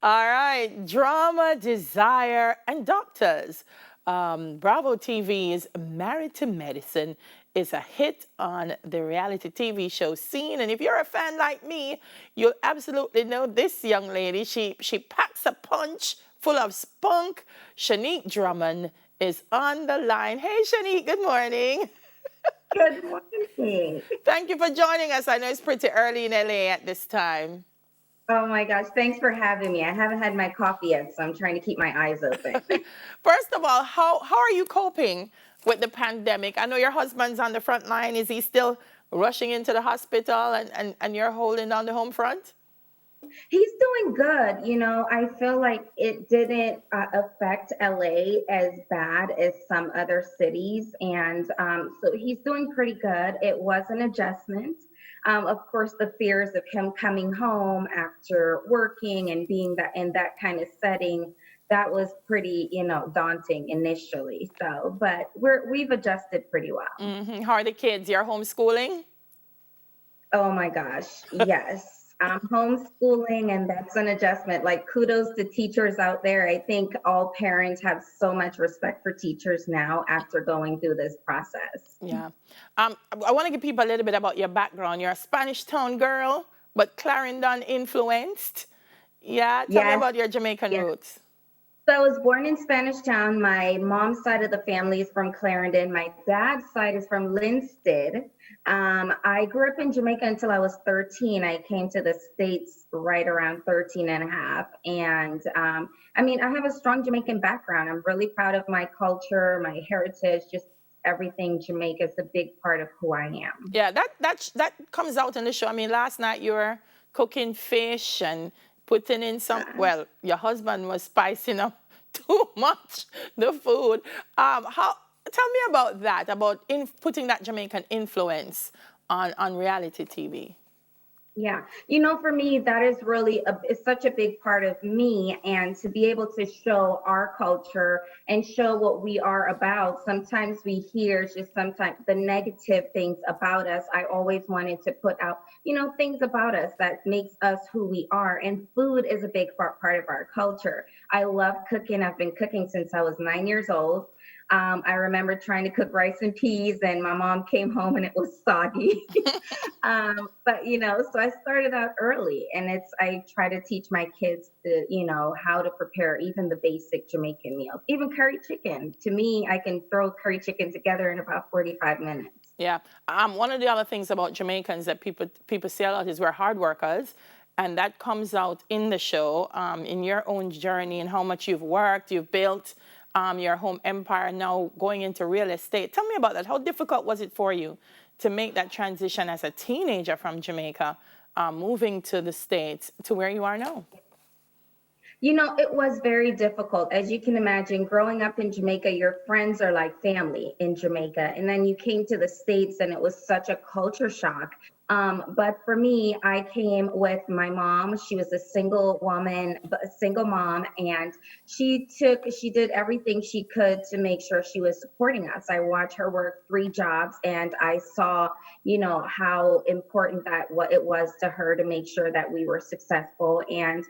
All right, drama, desire, and doctors. Bravo TV's Married to Medicine is a hit on the reality TV show scene. And if you're a fan like me, you'll absolutely know this young lady. She packs a punch full of spunk. Shanique Drummond is on the line. Hey, Shanique, good morning. Good morning. Thank you for joining us. I know it's pretty early in LA at this time. Oh my gosh, thanks for having me. I haven't had my coffee yet, so I'm trying to keep my eyes open. First of all, how are you coping with the pandemic? I know your husband's on the front line. Is he still rushing into the hospital and you're holding on the home front? He's doing good. I feel like it didn't affect LA as bad as some other cities. And so he's doing pretty good. It was an adjustment. Of course, the fears of him coming home after working and being that in that kind of setting, that was pretty, daunting initially. So, but we've adjusted pretty well. How are the kids? You're homeschooling? Oh my gosh, yes. Homeschooling, and that's an adjustment. Like, kudos to teachers out there. I think all parents have so much respect for teachers now after going through this process. Yeah. I want to give people a little bit about your background. You're a Spanish town girl, but Clarendon influenced. Yeah, tell me Yes, about your Jamaican yes. roots. So I was born in Spanish Town. My mom's side of the family is from Clarendon. My dad's side is from Linstead. I grew up in Jamaica until I was 13. I came to the States right around 13 and a half. And I mean, I have a strong Jamaican background. I'm really proud of my culture, my heritage, just everything. Jamaica is a big part of who I am. Yeah, that comes out in the show. I mean, last night you were cooking fish and putting in some. Uh, Well, your husband was spicing up too much the food. How? Tell me about that. About putting that Jamaican influence on reality TV. Yeah, for me, that is really it's such a big part of me, and to be able to show our culture and show what we are about. Sometimes we hear just sometimes the negative things about us. I always wanted to put out, things about us that makes us who we are, and food is a big part of our culture. I love cooking. I've been cooking since I was 9 years old. I remember trying to cook rice and peas, and my mom came home and it was soggy. But so I started out early, and I try to teach my kids to, how to prepare even the basic Jamaican meals, even curry chicken. To me, I can throw curry chicken together in about 45 minutes. Yeah. One of the other things about Jamaicans that people say a lot is we're hard workers. And that comes out in the show, in your own journey and how much you've worked, you've built your home empire, now going into real estate. Tell me about that. How difficult was it for you to make that transition as a teenager from Jamaica, moving to the States to where you are now? It was very difficult. As you can imagine, growing up in Jamaica, your friends are like family in Jamaica. And then you came to the States, and it was such a culture shock. But for me, I came with my mom. She was a single woman, a single mom, and she did everything she could to make sure she was supporting us. I watched her work 3 jobs, and I saw, how important what it was to her to make sure that we were successful. And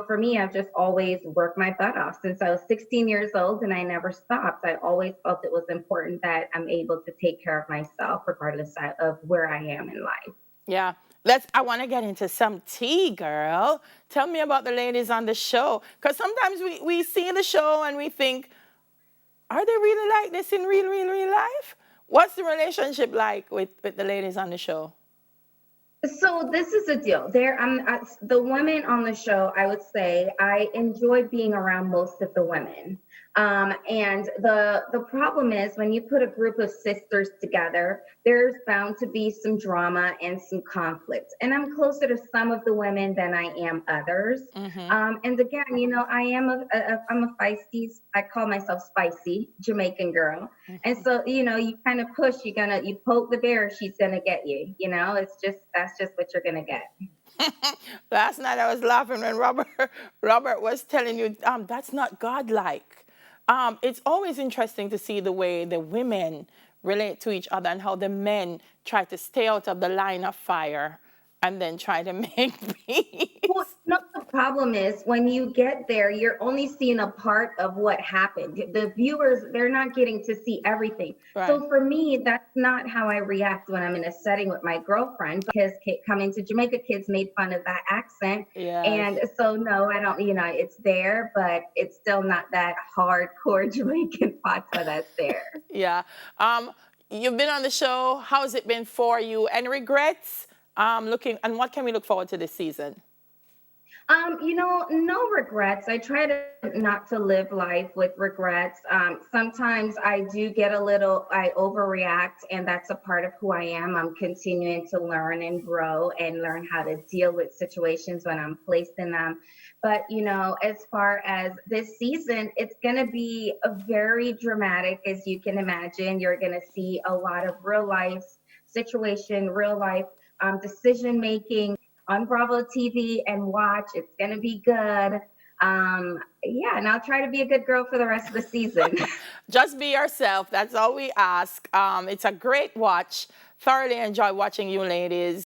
for me, I've just always worked my butt off since I was 16 years old, and I never stopped. I always felt it was important that I'm able to take care of myself regardless of where I am in life. Yeah. I want to get into some tea, girl. Tell me about the ladies on the show. Because sometimes we see the show and we think, are they really like this in real life? What's the relationship like with the ladies on the show? So this is the deal. The women on the show. I would say I enjoy being around most of the women. And the problem is when you put a group of sisters together, there's bound to be some drama and some conflict. And I'm closer to some of the women than I am others. Mm-hmm. And again, I'm a feisty. I call myself spicy Jamaican girl. And so, you kind of push, you poke the bear, she's gonna get you. That's just what you're gonna get. Last night I was laughing when Robert was telling you that's not godlike. It's always interesting to see the way the women relate to each other and how the men try to stay out of the line of fire and then try to make peace. Well, problem is when you get there, you're only seeing a part of what happened. The viewers, they're not getting to see everything. Right. So for me, that's not how I react when I'm in a setting with my girlfriend, because coming to Jamaica, kids made fun of that accent. Yes. And so, no, I don't, it's there, but it's still not that hardcore Jamaican patois that's there. Yeah. Um, you've been on the show. How's it been for you? Any regrets? Looking, and what can we look forward to this season? No regrets. I try to not to live life with regrets. Sometimes I do get I overreact, and that's a part of who I am. I'm continuing to learn and grow and learn how to deal with situations when I'm placed in them. But, as far as this season, it's going to be a very dramatic, as you can imagine. You're going to see a lot of real life situation, real life decision making on Bravo TV and watch. It's going to be good. Yeah, and I'll try to be a good girl for the rest of the season. Just be yourself. That's all we ask. It's a great watch. Thoroughly enjoy watching you ladies.